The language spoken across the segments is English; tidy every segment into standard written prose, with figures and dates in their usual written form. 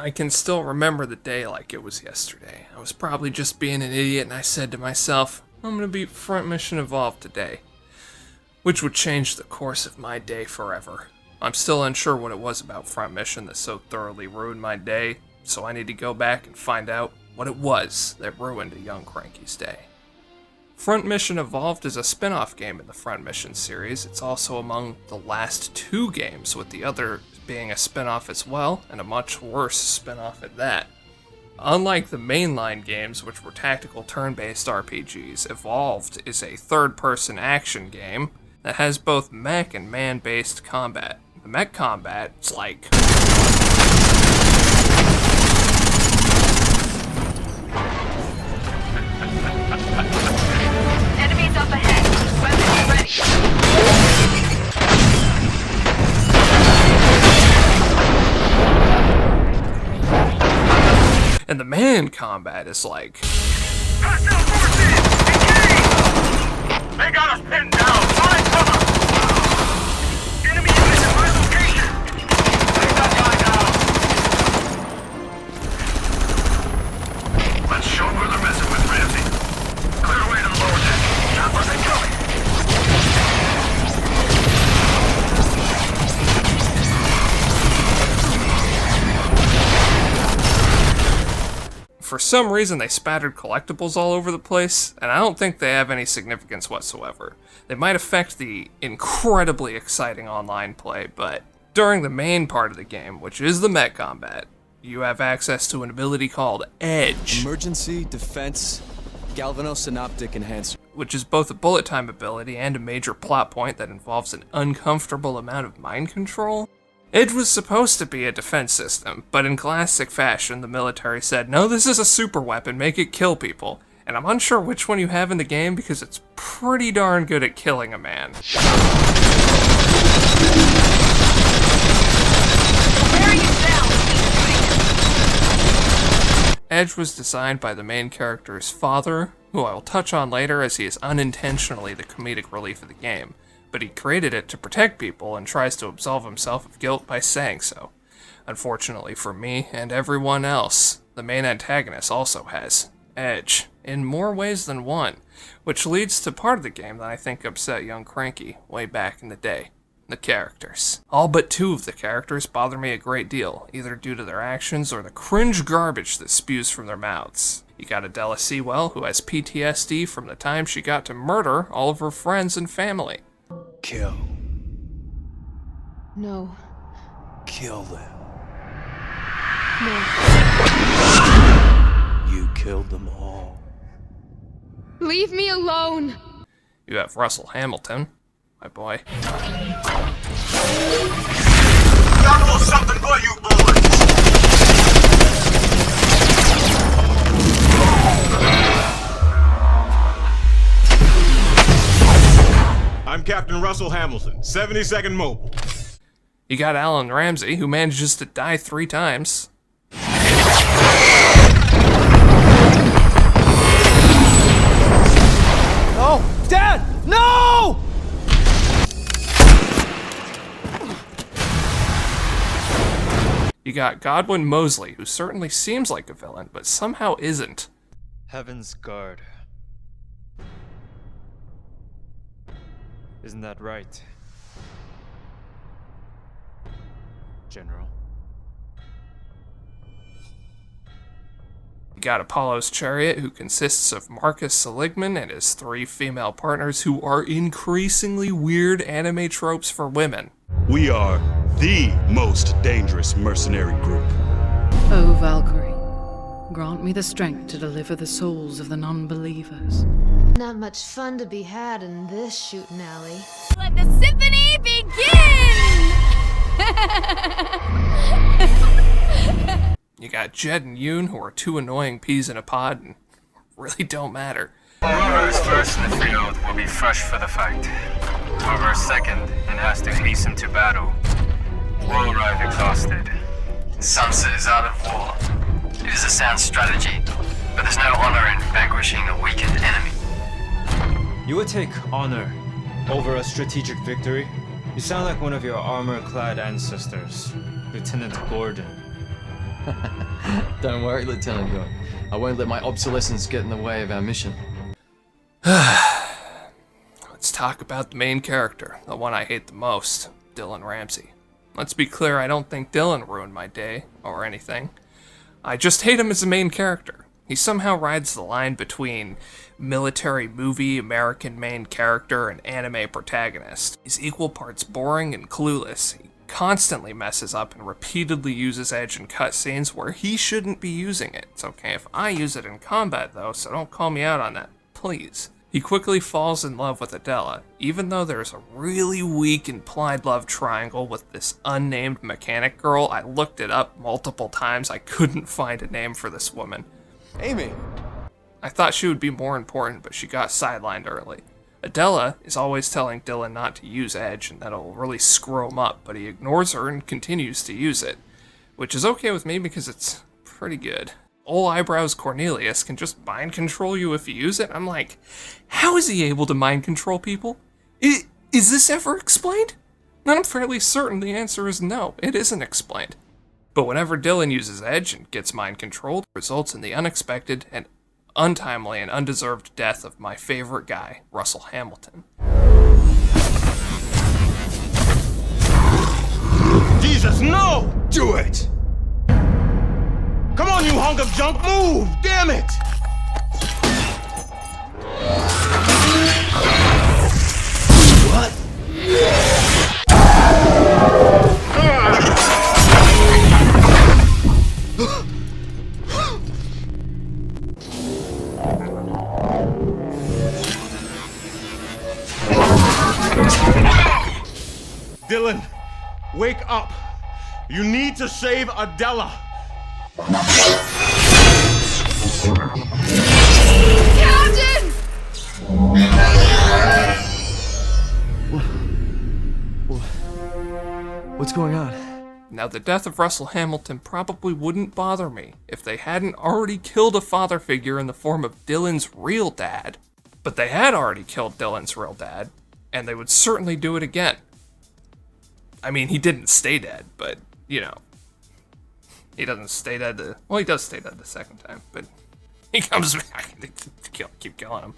I can still remember the day like it was yesterday. I was probably just being an idiot and I said to myself, I'm gonna beat Front Mission Evolved today. Which would change the course of my day forever. I'm still unsure what it was about Front Mission that so thoroughly ruined my day, so I need to go back and find out what it was that ruined a young Cranky's day. Front Mission Evolved is a spin-off game in the Front Mission series. It's also among the last 2 games, with the other being a spin-off as well, and a much worse spin-off at that. Unlike the mainline games, which were tactical turn-based RPGs, Evolved is a third-person action game that has both mech and man-based combat. The mech combat is like... Enemies up ahead. Weapons ready. And the man combat is like... Hostile forces! Engage! They got us pinned down! Find cover! Enemy units at my location! Take that guy down! Let's show who they're messing with, Ramsey. Clear away to the lower deck. Choppers incoming! For some reason, they spattered collectibles all over the place, and I don't think they have any significance whatsoever. They might affect the incredibly exciting online play, but during the main part of the game, which is the mech combat, you have access to an ability called Edge, Emergency Defense Galvanosynaptic Enhancer, which is both a bullet time ability and a major plot point that involves an uncomfortable amount of mind control. It was supposed to be a defense system, but in classic fashion, the military said, no, this is a super weapon, make it kill people. And I'm unsure which one you have in the game because it's pretty darn good at killing a man. Edge was designed by the main character's father, who I will touch on later as he is unintentionally the comedic relief of the game. But he created it to protect people and tries to absolve himself of guilt by saying so. Unfortunately for me and everyone else, the main antagonist also has Edge, in more ways than one, which leads to part of the game that I think upset young Cranky way back in the day. The characters. All but 2 of the characters bother me a great deal, either due to their actions or the cringe garbage that spews from their mouths. You got Adela Sewell, who has PTSD from the time she got to murder all of her friends and family. kill. No. Kill them. No. You killed them all. Leave me alone! You have Russell Hamilton, my boy. That was something for you, bullets! I'm Captain Russell Hamilton, 72nd Mobile. You got Alan Ramsey, who manages to die 3 times. No! Dad! No! You got Godwin Mosley, who certainly seems like a villain, but somehow isn't. Heaven's Guard. Isn't that right, General? You got Apollo's Chariot, who consists of Marcus Seligman and his 3 female partners who are increasingly weird anime tropes for women. We are the most dangerous mercenary group. O Valkyrie, grant me the strength to deliver the souls of the non-believers. Not much fun to be had in this shooting alley. Let the symphony begin! You got Jed and Yoon, who are 2 annoying peas in a pod and really don't matter. Whoever is first in the field will be fresh for the fight. Whoever is second and has to hasten to battle will arrive exhausted. Sunset is art of war. It is a sound strategy, but there's no honor in vanquishing a weakened enemy. You would take honor over a strategic victory? You sound like one of your armor-clad ancestors, Lieutenant Gordon. Don't worry, Lieutenant York. I won't let my obsolescence get in the way of our mission. Let's talk about the main character, the one I hate the most, Dylan Ramsey. Let's be clear, I don't think Dylan ruined my day, or anything. I just hate him as a main character. He somehow rides the line between military movie American main character and anime protagonist. He's equal parts boring and clueless. He constantly messes up and repeatedly uses edge in cutscenes where he shouldn't be using it. It's okay if I use it in combat though, so don't call me out on that, please. He quickly falls in love with Adela, even though there's a really weak implied love triangle with this unnamed mechanic girl. I looked it up multiple times, I couldn't find a name for this woman. Amy! I thought she would be more important, but she got sidelined early. Adela is always telling Dylan not to use edge and that it'll really screw him up, but he ignores her and continues to use it, which is okay with me because it's pretty good. Ol' Eyebrows Cornelius can just mind control you if you use it. I'm like, how is he able to mind control people? Is this ever explained? And I'm fairly certain the answer is no, it isn't explained. But whenever Dylan uses edge and gets mind controlled, it results in the unexpected and untimely and undeserved death of my favorite guy, Russell Hamilton. Jesus, no! Do it! Come on, you hunk of junk, move! Damn it! What? Dylan, wake up. You need to save Adela. Captain! What's going on? Now, the death of Russell Hamilton probably wouldn't bother me if they hadn't already killed a father figure in the form of Dylan's real dad. But they had already killed Dylan's real dad, and they would certainly do it again. I mean, he didn't stay dead, but, you know, he doesn't stay dead well, he does stay dead the second time, but he comes back to keep killing him.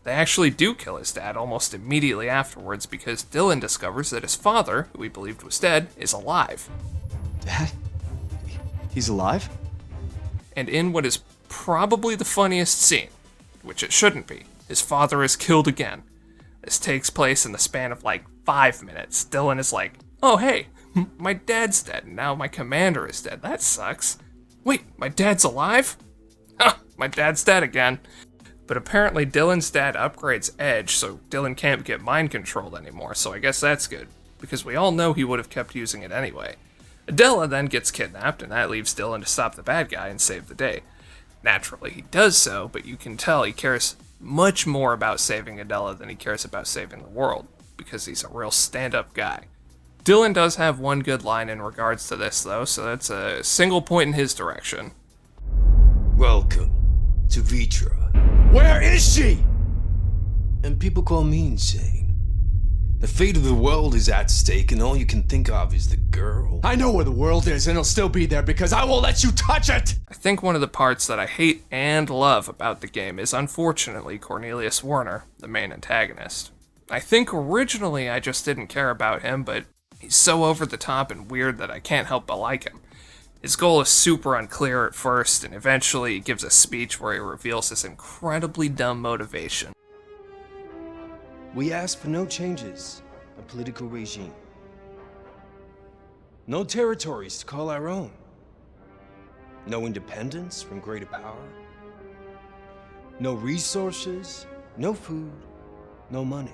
They actually do kill his dad almost immediately afterwards because Dylan discovers that his father, who he believed was dead, is alive. Dad? He's alive? And in what is probably the funniest scene, which it shouldn't be, his father is killed again. This takes place in the span of like 5 minutes. Dylan is like, oh hey, my dad's dead, and now my commander is dead. That sucks. Wait, my dad's alive? Huh, my dad's dead again. But apparently Dylan's dad upgrades Edge, so Dylan can't get mind controlled anymore, so I guess that's good, because we all know he would have kept using it anyway. Adela then gets kidnapped, and that leaves Dylan to stop the bad guy and save the day. Naturally, he does so, but you can tell he cares much more about saving Adela than he cares about saving the world, because he's a real stand-up guy. Dylan does have one good line in regards to this, though, so that's a single point in his direction. Welcome to Vitra. Where is she? And people call me insane. The fate of the world is at stake, and all you can think of is the girl. I know where the world is, and it'll still be there because I won't let you touch it! I think one of the parts that I hate and love about the game is, unfortunately, Cornelius Werner, the main antagonist. I think originally I just didn't care about him, but he's so over the top and weird that I can't help but like him. His goal is super unclear at first, and eventually he gives a speech where he reveals this incredibly dumb motivation. We ask for no changes of political regime. No territories to call our own. No independence from greater power. No resources, no food, no money.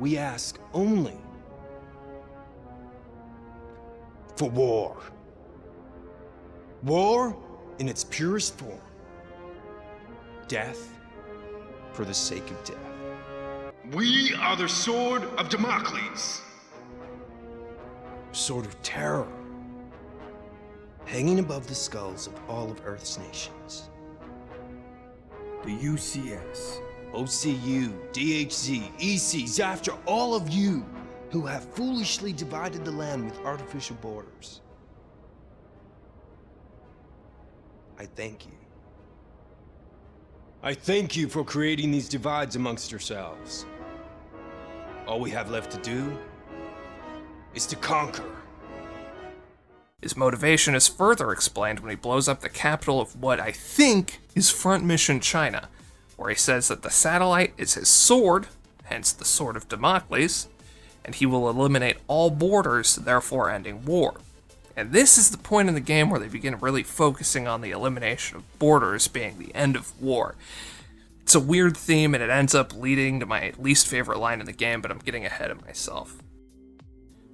We ask only for war. War in its purest form. Death for the sake of death. We are the sword of Damocles. Sword of terror. Hanging above the skulls of all of Earth's nations. The UCS. OCU, DHZ, ECs, after all of you who have foolishly divided the land with artificial borders. I thank you. I thank you for creating these divides amongst yourselves. All we have left to do is to conquer. His motivation is further explained when he blows up the capital of what I think is Front Mission China, where he says that the satellite is his sword, hence the Sword of Damocles, and he will eliminate all borders, therefore ending war. And this is the point in the game where they begin really focusing on the elimination of borders being the end of war. It's a weird theme, and it ends up leading to my least favorite line in the game, but I'm getting ahead of myself.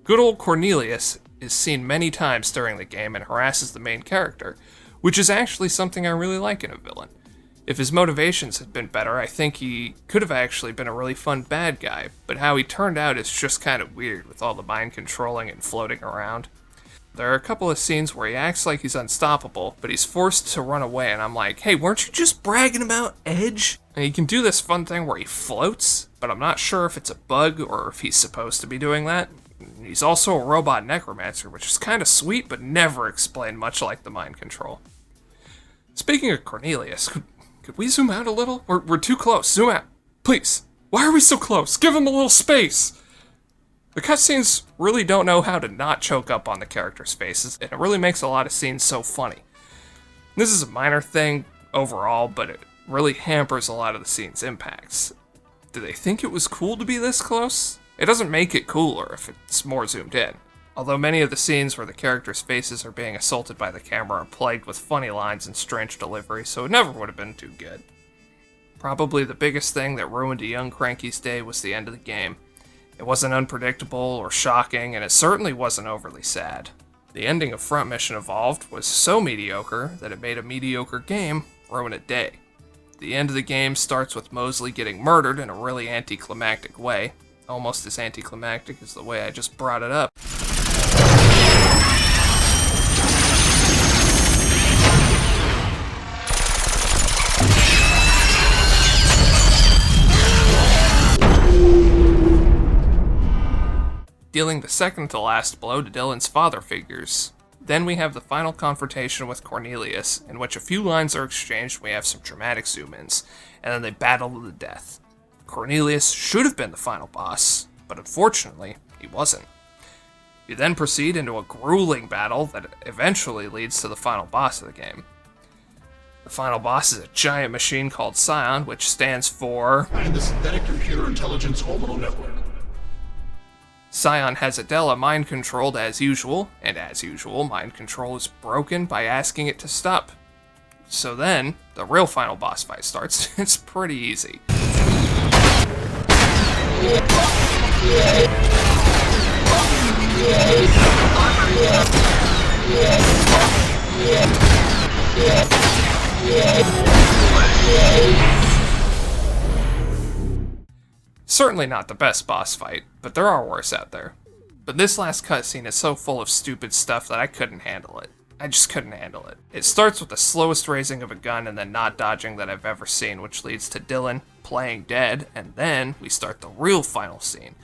Good old Cornelius is seen many times during the game and harasses the main character, which is actually something I really like in a villain. If his motivations had been better, I think he could have actually been a really fun bad guy, but how he turned out is just kind of weird with all the mind controlling and floating around. There are a couple of scenes where he acts like he's unstoppable, but he's forced to run away, and I'm like, hey, weren't you just bragging about Edge? And he can do this fun thing where he floats, but I'm not sure if it's a bug or if he's supposed to be doing that. He's also a robot necromancer, which is kind of sweet, but never explained, much like the mind control. Speaking of Cornelius, could we zoom out a little? We're too close. Zoom out. Please. Why are we so close? Give him a little space. The cutscenes really don't know how to not choke up on the characters' faces, and it really makes a lot of scenes so funny. This is a minor thing overall, but it really hampers a lot of the scene's impacts. Do they think it was cool to be this close? It doesn't make it cooler if it's more zoomed in. Although many of the scenes where the characters' faces are being assaulted by the camera are plagued with funny lines and strange delivery, so it never would have been too good. Probably the biggest thing that ruined a young Cranky's day was the end of the game. It wasn't unpredictable or shocking, and it certainly wasn't overly sad. The ending of Front Mission Evolved was so mediocre that it made a mediocre game ruin a day. The end of the game starts with Mosley getting murdered in a really anticlimactic way, almost as anticlimactic as the way I just brought it up. Dealing the second to last blow to Dylan's father figures. Then we have the final confrontation with Cornelius, in which a few lines are exchanged and we have some dramatic zoom-ins, and then they battle to the death. Cornelius should have been the final boss, but unfortunately, he wasn't. You then proceed into a grueling battle that eventually leads to the final boss of the game. The final boss is a giant machine called Scion, which stands for... And the Synthetic Computer Intelligence Orbital Network. Scion has Adela mind-controlled as usual, and as usual, mind control is broken by asking it to stop. So then, the real final boss fight starts. It's pretty easy. Certainly not the best boss fight, but there are worse out there. But this last cutscene is so full of stupid stuff that I couldn't handle it. I just couldn't handle it. It starts with the slowest raising of a gun and then not dodging that I've ever seen, which leads to Dylan playing dead, and then we start the real final scene,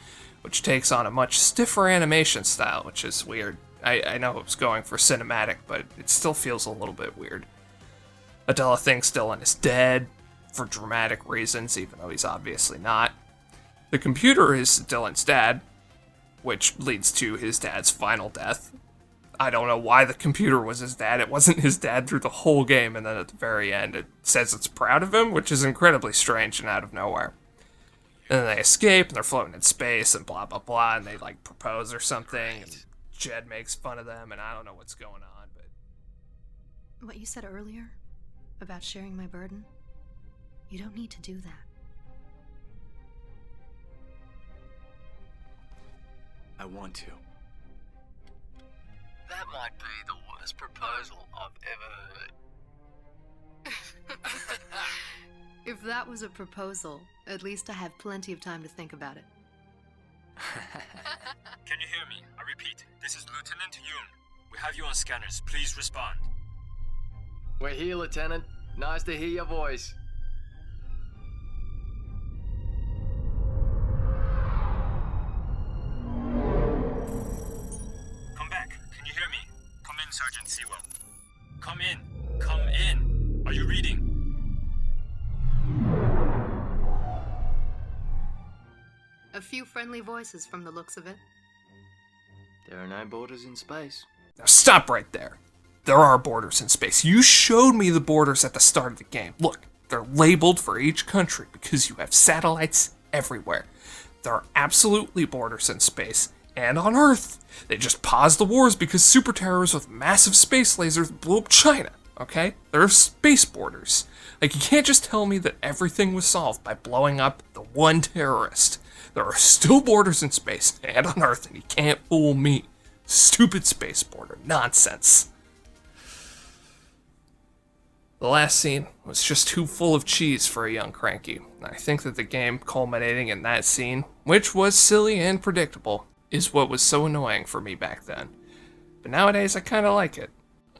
which takes on a much stiffer animation style, which is weird. I know it was going for cinematic, but it still feels a little bit weird. Adela thinks Dylan is dead, for dramatic reasons, even though he's obviously not. The computer is Dylan's dad, which leads to his dad's final death. I don't know why the computer was his dad. It wasn't his dad through the whole game, and then at the very end it says it's proud of him, which is incredibly strange and out of nowhere. And then they escape, and they're floating in space, and blah, blah, blah, and they, like, propose or something, and Jed makes fun of them, and I don't know what's going on, but... What you said earlier about sharing my burden, you don't need to do that. I want to. That might be the worst proposal I've ever heard. If that was a proposal, at least I have plenty of time to think about it. Can you hear me? I repeat, this is Lieutenant Yoon. We have you on scanners. Please respond. We're here, Lieutenant. Nice to hear your voice. Come back. Can you hear me? Come in, Sergeant Sewell. Come in. Come in. Are you reading? A few friendly voices from the looks of it. There are no borders in space. Now stop right there. There are borders in space. You showed me the borders at the start of the game. Look, they're labeled for each country because you have satellites everywhere. There are absolutely borders in space and on Earth. They just paused the wars because super terrorists with massive space lasers blew up China, okay? There are space borders. Like, you can't just tell me that everything was solved by blowing up the one terrorist. There are still borders in space and on Earth, and you can't fool me. Stupid space border nonsense. The last scene was just too full of cheese for a young Cranky. I think that the game culminating in that scene, which was silly and predictable, is what was so annoying for me back then. But nowadays I kinda like it.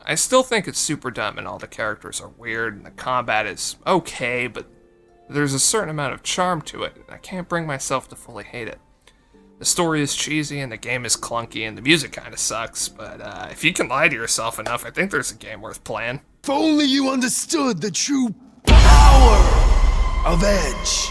I still think it's super dumb and all the characters are weird and the combat is okay, but there's a certain amount of charm to it, and I can't bring myself to fully hate it. The story is cheesy and the game is clunky and the music kinda sucks, but if you can lie to yourself enough, I think there's a game worth playing. If only you understood the true power of E.D.G.E.